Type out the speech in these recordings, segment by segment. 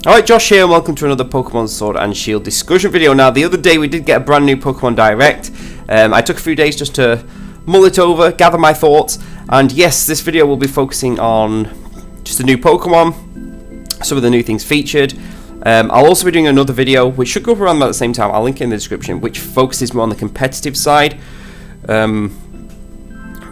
Alright, Josh here, and welcome to another Pokemon Sword and Shield discussion video. Now, the other day we did get a brand new Pokemon Direct. I took a few days just to mull it over, gather my thoughts, and yes, this video will be focusing on just the new Pokemon, some of the new things featured. I'll also be doing another video, which should go up around about the same time, I'll link it in the description, which focuses more on the competitive side of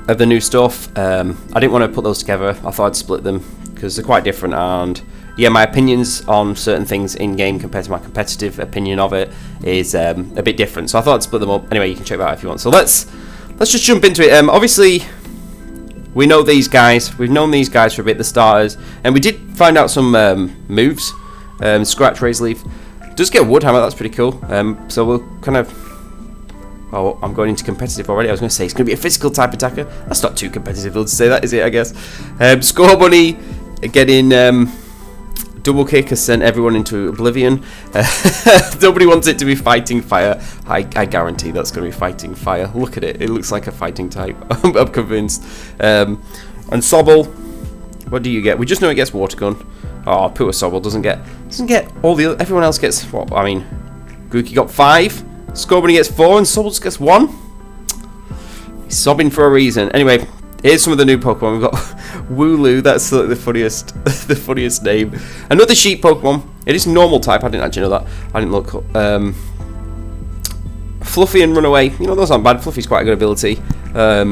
the new stuff. I didn't want to put those together, I thought I'd split them, because they're quite different, and yeah, my opinions on certain things in-game compared to my competitive opinion of it is a bit different. So I thought I'd split them up. Anyway, you can check that out if you want. So let's just jump into it. Obviously, we know these guys. We've known these guys for a bit, the starters. And we did find out some moves. Scratch, Raise Leaf. Does get Woodhammer, that's pretty cool. So we'll kind of... Oh, I'm going into competitive already. I was going to say, it's going to be a physical type attacker. That's not too competitive to say that, is it, I guess? Scorbunny getting... Double Kick has sent everyone into oblivion. Nobody wants it to be fighting fire. I guarantee that's going to be fighting fire. Look at it. It looks like a fighting type. I'm convinced. And Sobble, what do you get? We just know it gets Water Gun. Oh, poor Sobble doesn't get all the other, everyone else gets what? I mean, Grookey got 5. Scorbunny gets 4, and Sobble just gets 1. He's sobbing for a reason. Anyway, here's some of the new Pokemon. We've got Wooloo, that's like the funniest name. Another sheep Pokemon. It is normal type, I didn't actually know that. I didn't look. Fluffy and Runaway. You know, those aren't bad. Fluffy's quite a good ability. I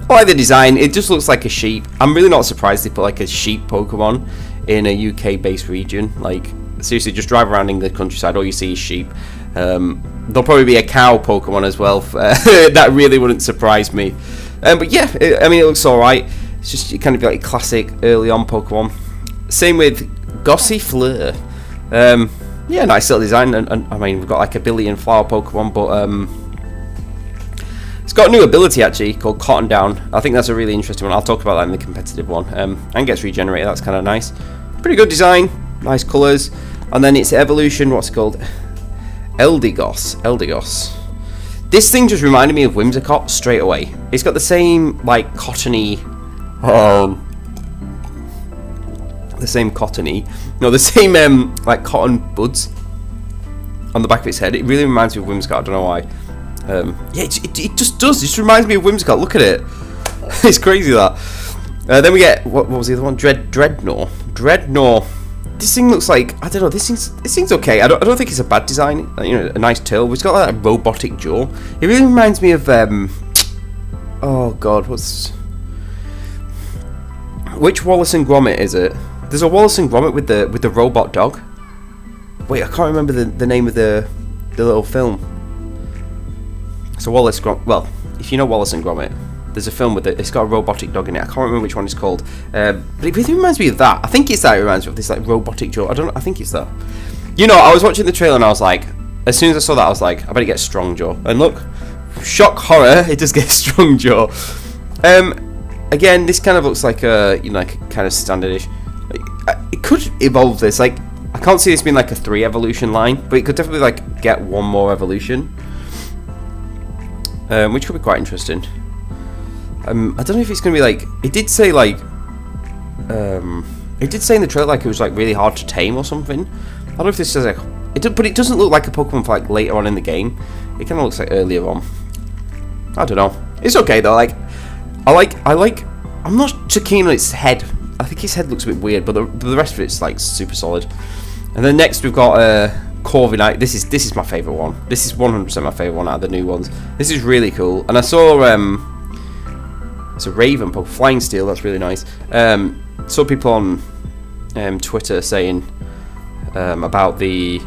like the design. It just looks like a sheep. I'm really not surprised they put like a sheep Pokemon in a UK based region. Like, seriously, just drive around in the countryside, all you see is sheep. There'll probably be a cow Pokemon as well. That really wouldn't surprise me. But yeah, I mean, it looks alright. It's just kind of like a classic early on Pokemon. Same with Gossifleur. Yeah, nice little design. And I mean, we've got like a billion flower Pokemon, but it's got a new ability actually called Cotton Down. I think that's a really interesting one. I'll talk about that in the competitive one. And gets regenerated. That's kind of nice. Pretty good design. Nice colours. And then its evolution. What's it called? Eldegoss. This thing just reminded me of Whimsicott straight away. It's got the same like cottony, the same like cotton buds on the back of its head. It really reminds me of Whimsicott. I don't know why. Yeah, it just does. It just reminds me of Whimsicott. Look at it. It's crazy that. Then we get what was the other one? Dreadnought. This thing looks like, I don't know, this thing's okay. I don't think it's a bad design. You know, a nice tail. It's got like a robotic jaw. It really reminds me of oh god, which Wallace and Gromit is it? There's a Wallace and Gromit with the robot dog. Wait, I can't remember the name of the little film. So Wallace Gromit. Well, if you know Wallace and Gromit, there's a film with it. It's got a robotic dog in it. I can't remember which one it's called. But it really reminds me of that. I think it's that. It reminds me of this like robotic jaw. I don't know. I think it's that. You know, I was watching the trailer and I was like, as soon as I saw that, I was like, I better get strong jaw. And look, shock horror, it does get strong jaw. Again, this kind of looks like a like a kind of standardish. It could evolve this. Like, I can't see this being like a 3 evolution line, but it could definitely like get one more evolution, which could be quite interesting. I don't know if it's gonna be like. It did say like. It did say in the trailer like it was like really hard to tame or something. I don't know if this says like. But it doesn't look like a Pokemon for like later on in the game. It kind of looks like earlier on. I don't know. It's okay though. Like, I like. I'm not too keen on its head. I think his head looks a bit weird, but the rest of it's like super solid. And then next we've got Corviknight. This is my favourite one. This is 100% my favourite one out of the new ones. This is really cool. And I saw it's a Raven Pokemon, Flying Steel. That's really nice. Saw people on Twitter saying about the.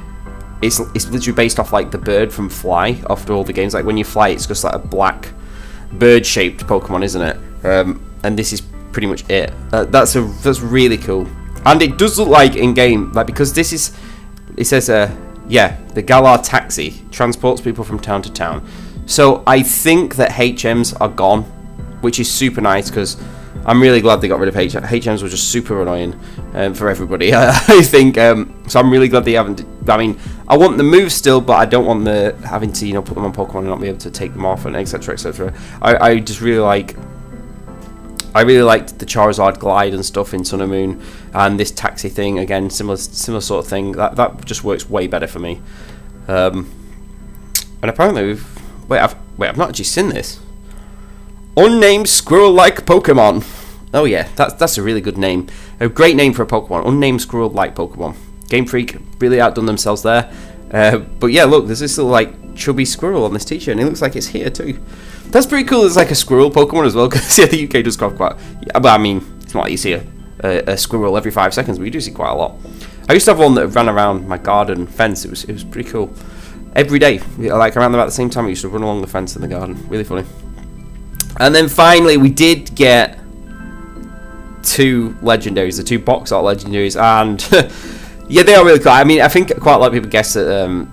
It's literally based off like the bird from Fly. After all the games, like when you fly, it's just like a black bird-shaped Pokemon, isn't it? And this is pretty much it. That's really cool. And it does look like in game, like because this is. It says yeah, the Galar taxi transports people from town to town. So I think that HMs are gone, which is super nice because I'm really glad they got rid of HMs. Were just super annoying for everybody. I think so. I'm really glad they haven't. I mean, I want the moves still, but I don't want the having to put them on Pokemon and not be able to take them off and etc. etc. I just really like. I really liked the Charizard glide and stuff in Sun and Moon, and this taxi thing again, similar sort of thing. That just works way better for me. And apparently I've not actually seen this. Unnamed squirrel-like Pokemon. Oh yeah, that's a really good name. A great name for a Pokemon. Unnamed squirrel-like Pokemon. GameFreak really outdone themselves there. But yeah, look, there's this little like chubby squirrel on this t-shirt, and it looks like it's here too. That's pretty cool. It's like a squirrel Pokemon as well, because yeah, the UK does have quite. Yeah, but I mean, it's not like you see a squirrel every 5 seconds, but you do see quite a lot. I used to have one that ran around my garden fence. It was pretty cool. Every day, like around about the same time, I used to run along the fence in the garden. Really funny. And then finally, we did get 2 legendaries, the 2 box art legendaries, and yeah, they are really cool. I mean, I think quite a lot of people guessed that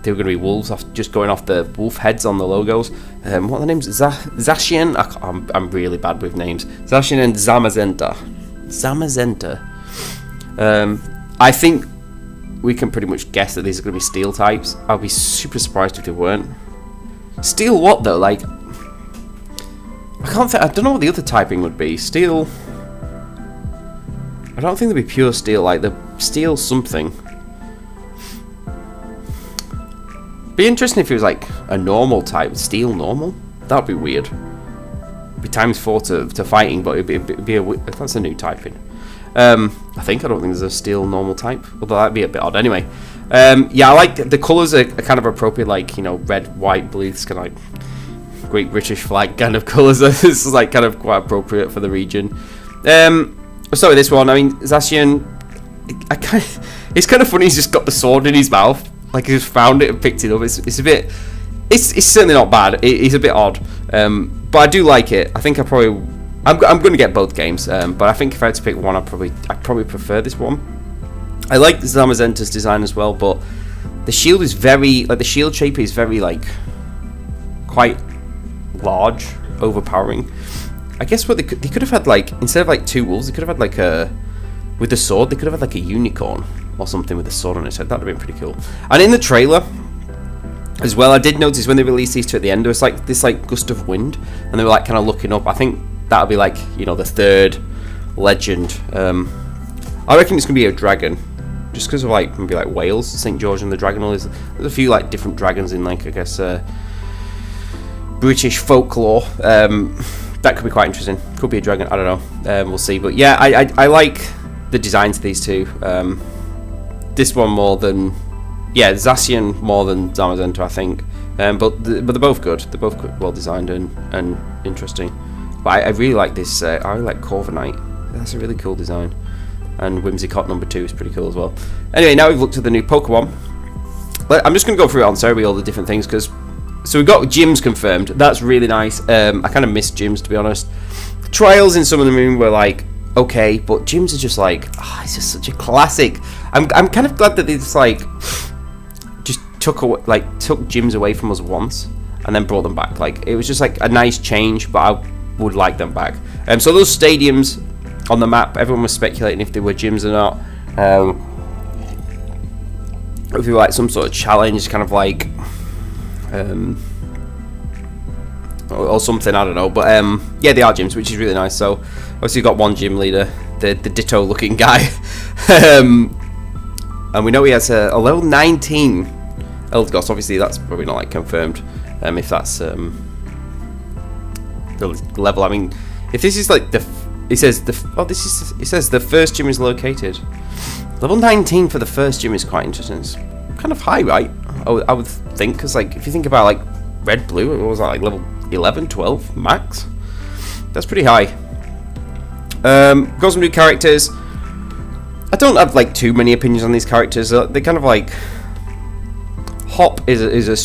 they were going to be wolves, just going off the wolf heads on the logos. What are the names? Zacian? I'm really bad with names. Zacian and Zamazenta. I think we can pretty much guess that these are going to be steel types. I'll be super surprised if they weren't. Steel what though? Like, I don't know what the other typing would be. Steel. I don't think they'd be pure steel. Like the steel something. Be interesting if it was like a normal type, steel normal. That'd be weird. It'd be ×4 to fighting, but it'd be that's a new typing. I don't think there's a steel normal type, although that'd be a bit odd anyway. Yeah, I like the colours are kind of appropriate, like, you know, red, white, blue. It's kind of like Great British flag kind of colours. This is like kind of quite appropriate for the region. So with this one, I mean, Zacian, it's kind of funny. He's just got the sword in his mouth, like he just found it and picked it up. It's a bit, it's certainly not bad. It's a bit odd, but I do like it. I think I'm going to get both games, but I think if I had to pick one, I'd probably prefer this one. I like Zamazenta's design as well, but the shield is very, like the shield shape is very like quite large, overpowering. I guess what they could have had, like, instead of like 2 wolves, they could have had like with the sword, they could have had like a unicorn or something with a sword on its head. That'd have been pretty cool. And in the trailer as well, I did notice when they released these 2 at the end, there was like this like gust of wind, and they were like kind of looking up. I think that'll be like, you know, the 3rd legend. I reckon it's gonna be a dragon, just because of like maybe like Wales, St. George and the dragon. There's a few like different dragons in, like, I guess British folklore. That could be quite interesting. Could be a dragon. I don't know. We'll see. But yeah, I like the designs of these 2. This one more than, yeah, Zacian more than Zamazenta, I think. But they're both good. They're both good, well designed and interesting. But I really like this. I really like Corviknight. That's a really cool design. And Whimsicott number 2 is pretty cool as well. Anyway, now we've looked at the new Pokemon. I'm just going to go through it on Survey, all the different things, because so we've got gyms confirmed. That's really nice. I kind of miss gyms, to be honest. Trials in Sun and Moon were like okay, but gyms are just like, it's just such a classic. I'm kind of glad that they just like just took gyms away from us once and then brought them back. Like, it was just like a nice change, but I would like them back. So those stadiums on the map, everyone was speculating if they were gyms or not. If you were like some sort of challenge, kind of like or something, I don't know, but yeah, they are gyms, which is really nice. So obviously you've got one gym leader, the ditto looking guy, and we know he has a level 19 Eldegoss. Obviously that's probably not like confirmed, if that's the level. I mean, if this is like it says the first gym is located. Level 19 for the first gym is quite interesting. It's kind of high, right? I would think, because like if you think about like red blue, what was that, like level 11, 12 max? That's pretty high. Got some new characters. I don't have like too many opinions on these characters. They kind of like Hop is a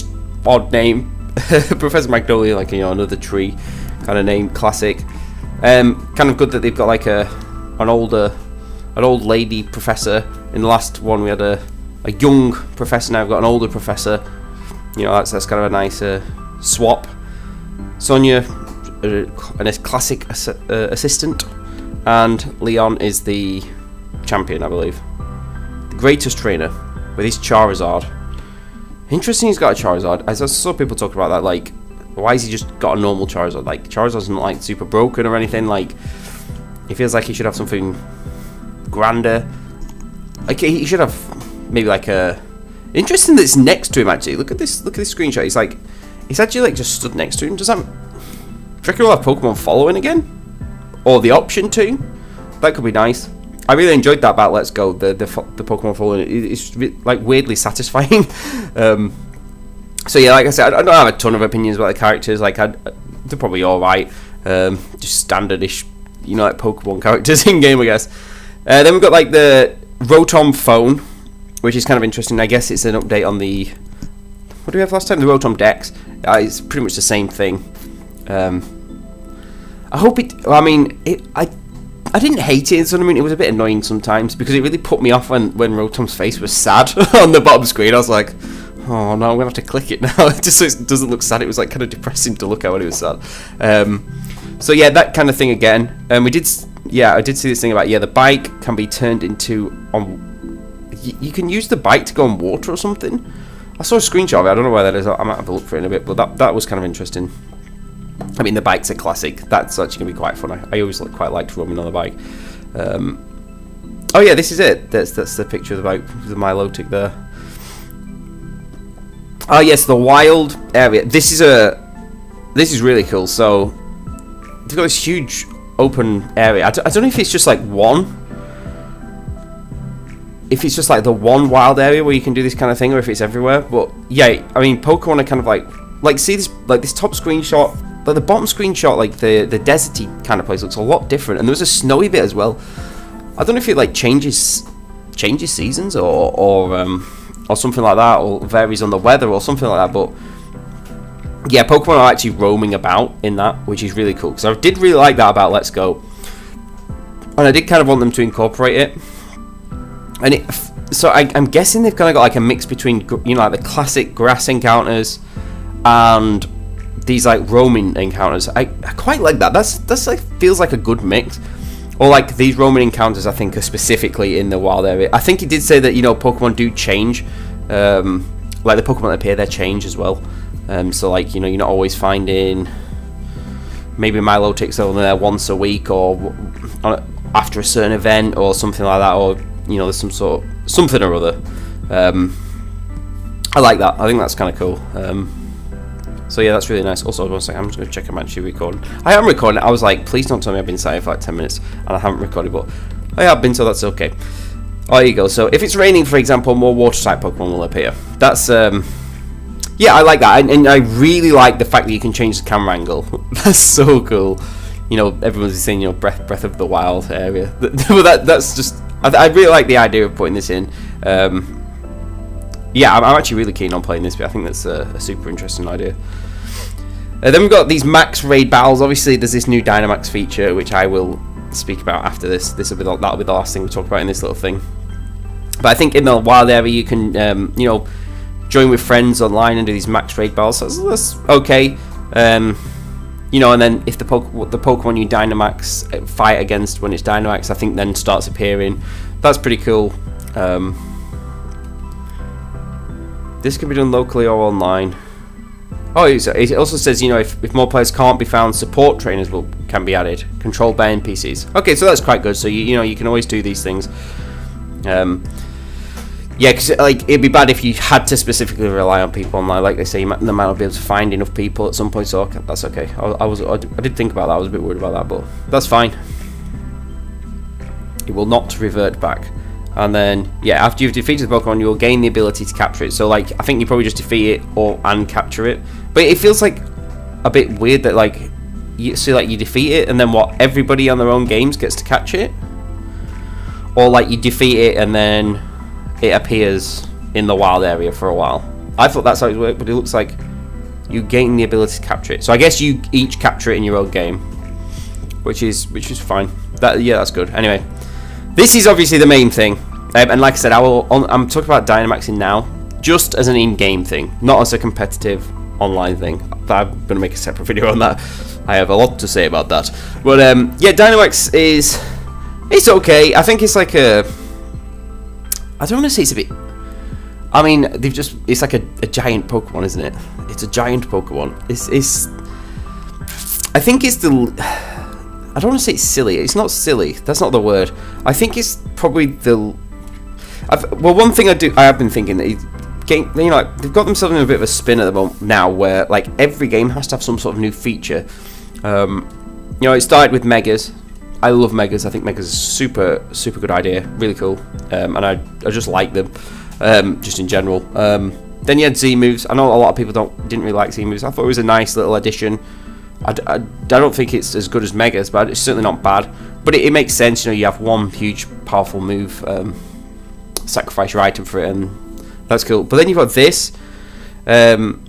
odd name. Professor Magnolia, like, you know, another tree kind of name, classic. Kind of good that they've got like an old lady professor. In the last one we had a young professor. Now we've got an older professor. You know, that's kind of a nice swap. Sonia, a classic assistant, and Leon is the champion, I believe. The greatest trainer with his Charizard. Interesting, he's got a Charizard. I saw people talk about that, like, why has he just got a normal Charizard? Like, Charizard's not like super broken or anything. Like, It feels like he should have something grander. Like he should have maybe like a. Interesting that it's next to him actually. Look at this screenshot. He's actually like just stood next to him. Does that? Do you reckon we'll have Pokemon following again, or the option to? That could be nice. I really enjoyed that about Let's Go. The Pokemon following it's like weirdly satisfying. So yeah, like I said, I don't have a ton of opinions about the characters. Like they're probably all right. Just standardish, like Pokemon characters in game, I guess. Then we've got like the Rotom phone, which is kind of interesting. I guess it's an update on the. What do we have last time? The Rotom Dex. It's pretty much the same thing. I hope it. I mean, I didn't hate it. So I mean, it was a bit annoying sometimes because it really put me off when Rotom's face was sad on the bottom screen. I was like, oh no, I'm gonna have to click it now. Just so it doesn't look sad. It was like kind of depressing to look at when it was sad. So yeah, that kind of thing again. I did see this thing about the bike can be turned into you can use the bike to go on water or something. I saw a screenshot of it. I don't know where that is. I might have a look for it in a bit, but that was kind of interesting. I mean, the bike's a classic. That's actually gonna be quite fun. I always quite liked roaming on the bike. Oh yeah, this is it. That's the picture of the bike with the Milotic there. Oh yes, the wild area. This is really cool. So they've got this huge open area. I don't know if it's just like one. If it's just like the one wild area where you can do this kind of thing, or if it's everywhere. But yeah, I mean, Pokemon are kind of like see this top screenshot, like the bottom screenshot, like the deserty kind of place looks a lot different, and there's a snowy bit as well. I don't know if it like changes seasons or something like that, or varies on the weather or something like that. But yeah, Pokemon are actually roaming about in that, which is really cool. Because I did really like that about Let's Go, and I did kind of want them to incorporate it. And so I'm guessing they've kind of got like a mix between like the classic grass encounters and these like roaming encounters. I quite like that. That's like feels like a good mix. Or like these roaming encounters, I think, are specifically in the wild area. I think he did say that Pokemon do change, like the Pokemon that appear, they change as well. So like you're not always finding maybe Milotic's only there once a week or after a certain event or something like that, or there's something or other. I like that. I think that's kind of cool. So yeah, that's really nice. Also, one second, I'm just going to check I'm actually recording. I am recording. I was like, please don't tell me I've been sat here for like 10 minutes and I haven't recorded, but I have been, so that's okay. Oh, there you go. So if it's raining, for example, more water type Pokemon will appear. That's yeah, I like that, and I really like the fact that you can change the camera angle. That's so cool. Everyone's saying Breath of the Wild area. But that's just I really like the idea of putting this in. Yeah, I'm actually really keen on playing this, but I think that's a super interesting idea. Then we've got these max raid battles. Obviously, there's this new Dynamax feature, which I will speak about after this. That'll be the last thing we talk about in this little thing. But I think in the wild area, you can, join with friends online and do these max raid battles. So that's okay. And then if the Pokemon you Dynamax fight against when it's Dynamax, I think then starts appearing. That's pretty cool. This can be done locally or online. Oh, it also says, if more players can't be found, support trainers can be added, controlled by NPCs. Okay, so that's quite good. So you can always do these things. Yeah, because it'd be bad if you had to specifically rely on people online. Like they say, they might not be able to find enough people at some point. So that's okay. I did think about that. I was a bit worried about that, but that's fine. It will not revert back. And then, yeah, after you've defeated the Pokemon, you will gain the ability to capture it. So, I think you probably just defeat it and capture it. But it feels like a bit weird that, you defeat it, and then everybody on their own games gets to catch it? Or, you defeat it, and then it appears in the wild area for a while. I thought that's how it worked, but it looks like you gain the ability to capture it. So, I guess you each capture it in your own game. Which is fine. That's good. Anyway. This is obviously the main thing, and like I said, I'm talking about Dynamaxing now, just as an in-game thing, not as a competitive online thing. I'm going to make a separate video on that. I have a lot to say about that. But yeah, Dynamax it's okay. I think it's like I don't want to say it's a bit. I mean, it's like a giant Pokemon, isn't it? It's a giant Pokemon. I think it's the. I don't want to say it's silly. It's not silly. That's not the word. I think it's probably the. Well, one thing I have been thinking that they've got themselves in a bit of a spin at the moment now, where like every game has to have some sort of new feature. It started with Megas. I love Megas. I think Megas is super good idea. Really cool. And I just like them, just in general. Then you had Z moves. I know a lot of people didn't really like Z moves. I thought it was a nice little addition. I don't think it's as good as Megas, but it's certainly not bad. But it makes sense. You have one huge powerful move, sacrifice your item for it, and that's cool. But then you've got this, and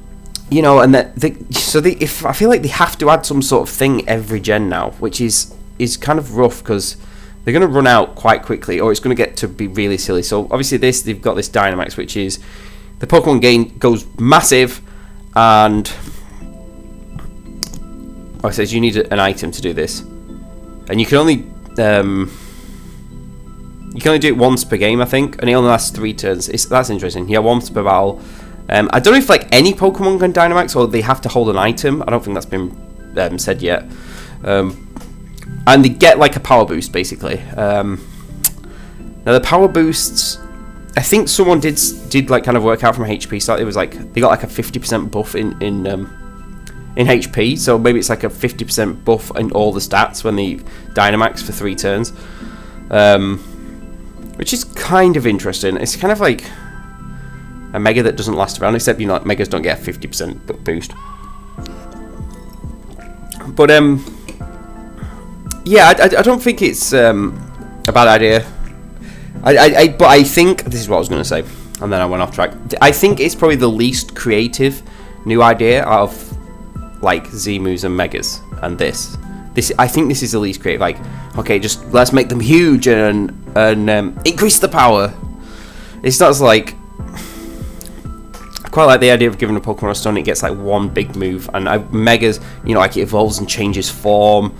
if I feel like they have to add some sort of thing every gen now, which is kind of rough because they're going to run out quite quickly, or it's going to get to be really silly. So obviously they've got this Dynamax, which is the Pokemon gain goes massive, and like I said, you need an item to do this, and you can only do it once per game, I think, and it only lasts 3 turns. That's interesting. Yeah, once per battle. I don't know if like any Pokemon can Dynamax, or they have to hold an item. I don't think that's been said yet. And they get like a power boost basically. Now the power boosts, I think someone did like kind of work out from HP. So it was like they got like a 50% buff in HP. So maybe it's like a 50% buff in all the stats when they Dynamax for 3 turns. Which is kind of interesting. It's kind of like a Mega that doesn't last around, except Megas don't get a 50% boost. But yeah, I don't think it's a bad idea. But I think this is what I was going to say, and then I went off track. I think it's probably the least creative new idea out of like Z moves and Megas, and this. I think this is the least creative. Like, okay, just let's make them huge and increase the power. It's not like. I quite like the idea of giving a Pokemon a stone, it gets like one big move, and Megas, like it evolves and changes form,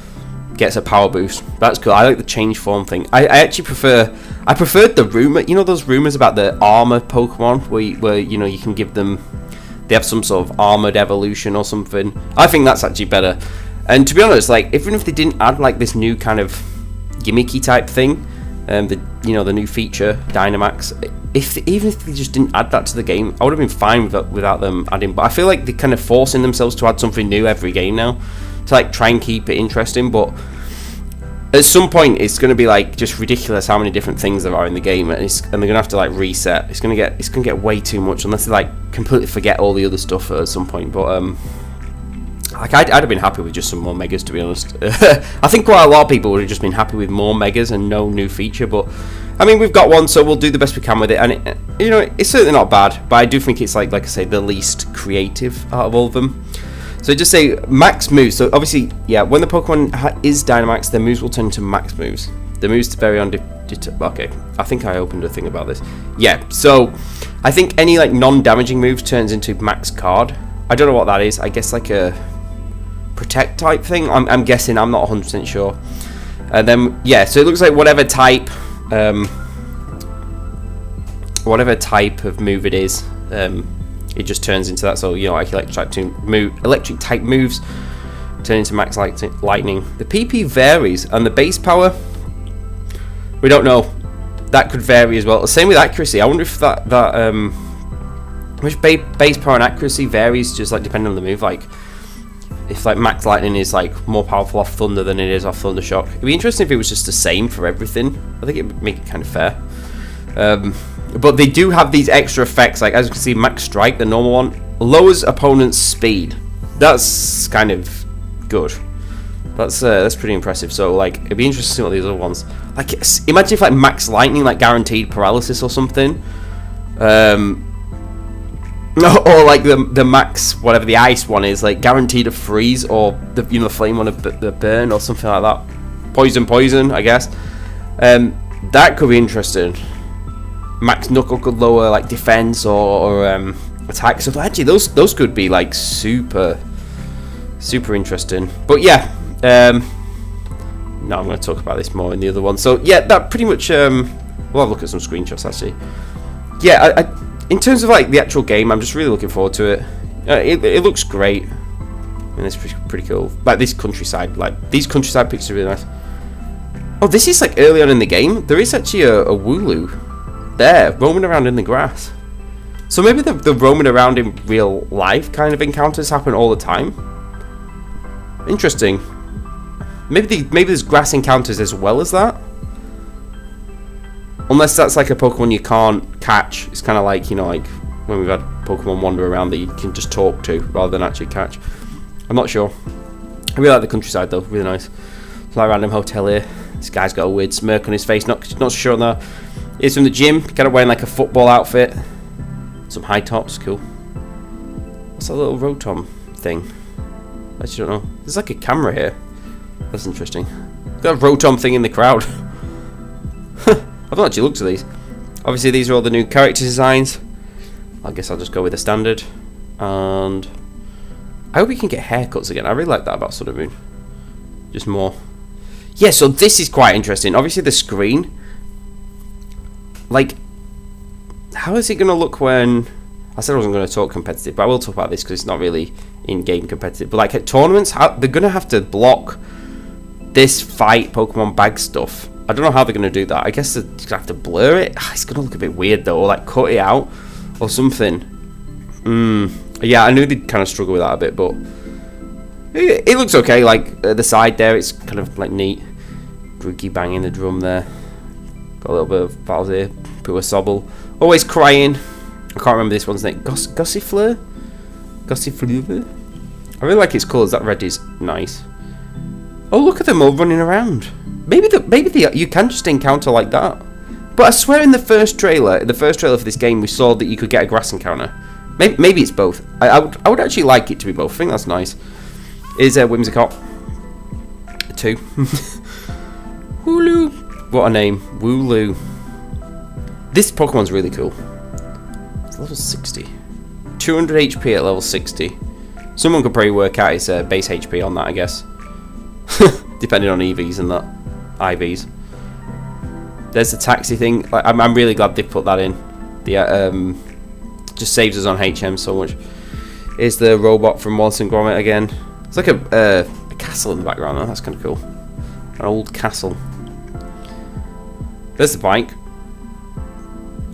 gets a power boost. That's cool. I like the change form thing. I actually preferred the rumor. Those rumors about the armor Pokemon where you can give them, they have some sort of armored evolution or something. I think that's actually better. And to be honest, like even if they didn't add like this new kind of gimmicky type thing, the new feature Dynamax, even if they just didn't add that to the game, I would have been fine without them adding. But I feel like they're kind of forcing themselves to add something new every game now to like try and keep it interesting. But at some point, it's going to be like just ridiculous how many different things there are in the game, and they're going to have to like reset. It's going to get way too much unless they like completely forget all the other stuff at some point. But like I'd have been happy with just some more Megas, to be honest. I think quite a lot of people would have just been happy with more Megas and no new feature. But I mean, we've got one, so we'll do the best we can with it. And it's certainly not bad, but I do think it's like I say, the least creative out of all of them. So just say max moves. So obviously, yeah, when the Pokemon is Dynamax, their moves will turn into max moves. The moves vary on. Okay, I think I opened a thing about this. Yeah, so I think any like non-damaging moves turns into max card. I don't know what that is. I guess like a protect type thing. I'm guessing. I'm not 100% sure. And then yeah, so it looks like whatever type of move it is, it just turns into that. So like electric type moves turn into max lightning. The PP varies, and the base power, we don't know. That could vary as well. The same with accuracy. I wonder if that which base power and accuracy varies just like depending on the move. Like if like max lightning is like more powerful off thunder than it is off thunder shock. It'd be interesting if it was just the same for everything. I think it would make it kind of fair. But they do have these extra effects, like as you can see, max strike, the normal one, lowers opponent's speed. That's kind of good. That's pretty impressive. So like it'd be interesting to see what these other ones. Like imagine if like max lightning, like guaranteed paralysis or something. Or like the max whatever the ice one is, like guaranteed to freeze, or the flame one of the burn or something like that. Poison, I guess. That could be interesting. Max knuckle could lower like defense or attack. So actually, those could be like super interesting. But yeah, no, I'm going to talk about this more in the other one. So yeah, that pretty much. We'll have a look at some screenshots actually. Yeah, in terms of like the actual game, I'm just really looking forward to it. It looks great. mean, it's pretty cool. Like this countryside, like these countryside pictures are really nice. Oh, this is like early on in the game. There is actually a Wooloo there, roaming around in the grass. So maybe the roaming around in real life kind of encounters happen all the time. Interesting. Maybe there's grass encounters as well as that. Unless that's like a Pokemon you can't catch. It's kind of like, you know, like when we've had Pokemon wander around that you can just talk to rather than actually catch. I'm not sure. I really like the countryside though, really nice. It's like a random hotel here. This guy's got a weird smirk on his face, not sure on that. He's from the gym, kind of wearing like a football outfit. Some high tops, cool. What's that little Rotom thing? I actually don't know. There's like a camera here. That's interesting. Got a Rotom thing in the crowd. I've not actually looked at these. Obviously these are all the new character designs. I guess I'll just go with the standard. And I hope we can get haircuts again. I really like that about Sun and Moon. Just more. Yeah, so this is quite interesting. Obviously the screen. Like, how is it going to look when... I said I wasn't going to talk competitive, but I will talk about this because it's not really in-game competitive. But like at tournaments, they're going to have to block this fight Pokemon bag stuff. I don't know how they're going to do that. I guess they're going to have to blur it. It's going to look a bit weird though, or like cut it out or something. Yeah, I knew they'd kind of struggle with that a bit, but it looks okay. Like the side there, it's kind of like neat. Grookey banging the drum there. Got a little bit of battles here. Pua Sobble. Always crying. I can't remember this one's name. Gossifleur? Gossifleur? I really like its colours. That red is nice. Oh, look at them all running around. Maybe you can just encounter like that. But I swear in the first trailer for this game, we saw that you could get a grass encounter. Maybe it's both. I would actually like it to be both. I think that's nice. Is Whimsicott 2. Wooloo. What a name. Wooloo. This Pokemon's really cool. It's level 60. 200 HP at level 60. Someone could probably work out his base HP on that, I guess. Depending on EVs and that. IVs. There's the taxi thing. Like, I'm really glad they put that in. The just saves us on HM so much. Here's the robot from Wallace and Gromit again. It's like a castle in the background though. That's kind of cool. An old castle. There's the bike.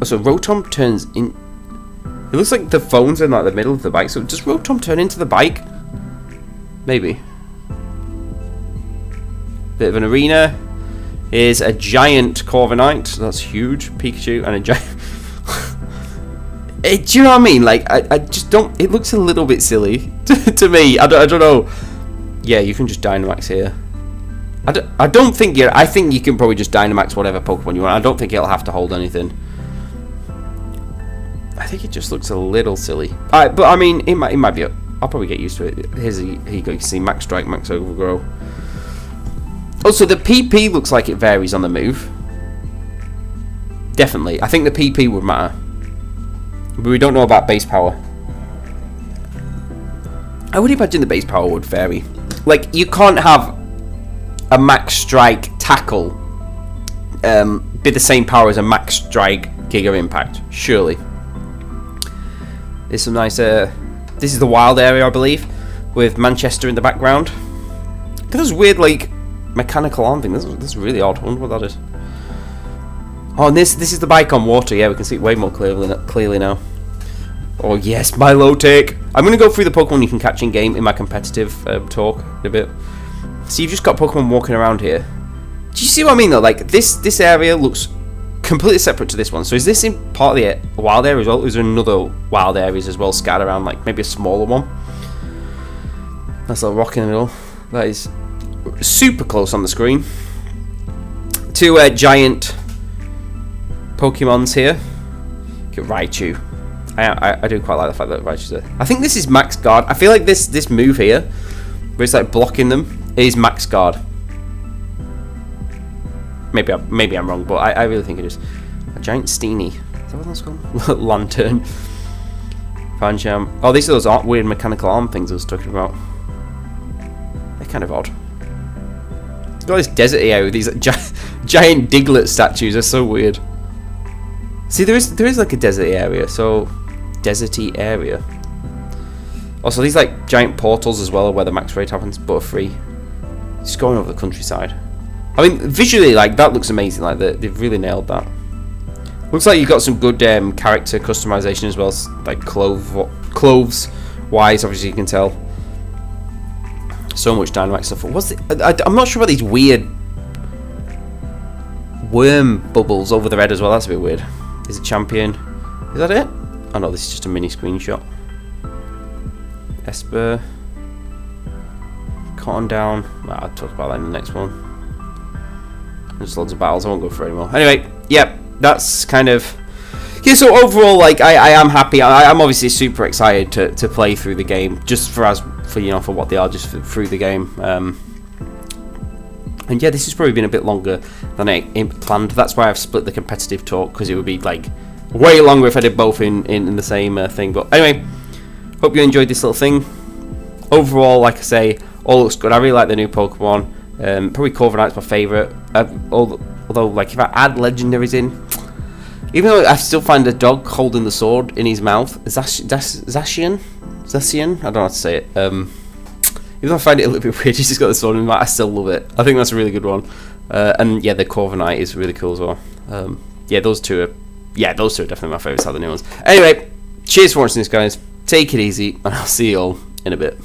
Oh, so Rotom turns in. It looks like the phone's in like the middle of the bike. So does Rotom turn into the bike? Maybe. Bit of an arena. Here's a giant Corviknight. That's huge. Pikachu and a giant. Do you know what I mean? Like I just don't. It looks a little bit silly to me. I don't know. Yeah, you can just Dynamax here. I don't think you. I think you can probably just Dynamax whatever Pokemon you want. I don't think it'll have to hold anything. I think it just looks a little silly. But I mean, it might be. I'll probably get used to it. Here you go. You can see Max Strike, Max Overgrow. Also, the PP looks like it varies on the move. Definitely. I think the PP would matter. But we don't know about base power. I would imagine the base power would vary. Like, you can't have a Max Strike Tackle be the same power as a Max Strike Giga Impact. Surely. There's some nice... this is the wild area, I believe. With Manchester in the background. Look at those weird, like... mechanical arm thing. That's really odd. I wonder what that is. Oh, and this is the bike on water. Yeah, we can see it way more clearly now. Oh yes, Milotic. I'm gonna go through the Pokemon you can catch in game in my competitive talk in a bit. So you've just got Pokemon walking around here. Do you see what I mean though? Like this area looks completely separate to this one. So is this in part of the wild area as well? Or is there another wild areas as well scattered around, like maybe a smaller one? That's a little rock in the middle. That is super close on the screen. Two giant Pokemons here. Get Raichu. I do quite like the fact that Raichu's there. I think this is Max Guard. I feel like this move here, where it's like blocking them, is Max Guard. Maybe I'm wrong, but I really think it is. A giant Steenie. Is that what that's called? Lantern. Pancham. Oh, these are those weird mechanical arm things I was talking about. They're kind of odd. Got this deserty area with these like, giant Diglett statues. They're so weird. See, there is like a deserty area, so deserty area. Also, these like giant portals as well are where the max raid happens, but are free. Just going over the countryside. I mean, visually, like, that looks amazing. Like, they've really nailed that. Looks like you've got some good character customization as well, like clothes wise, obviously you can tell. So much dynamite stuff. What's the, I'm not sure about these weird worm bubbles over the red as well. That's a bit weird. Is it champion? Is that it? Oh no, this is just a mini screenshot. Esper. Cotton down. Well, I'll talk about that in the next one. There's loads of battles. I won't go through anymore. Anyway, yeah, that's kind of. Yeah, so overall, like, I am happy. I'm obviously super excited to play through the game, just for what they are, just through the game. And yeah, this has probably been a bit longer than I planned. That's why I've split the competitive talk, because it would be like way longer if I did both in the same thing. But anyway, hope you enjoyed this little thing. Overall, like I say, all looks good. I really like the new Pokemon. Probably Corviknight's my favourite. Although, like, if I add legendaries in, even though I still find a dog holding the sword in his mouth, Zacian? I don't know how to say it. Even though I find it a little bit weird, he's just got the sword in his mouth, I still love it. I think that's a really good one. And yeah, the Corviknight is really cool as well. Yeah, those two are definitely my favourites out of the new ones. Anyway, cheers for watching this, guys. Take it easy, and I'll see you all in a bit.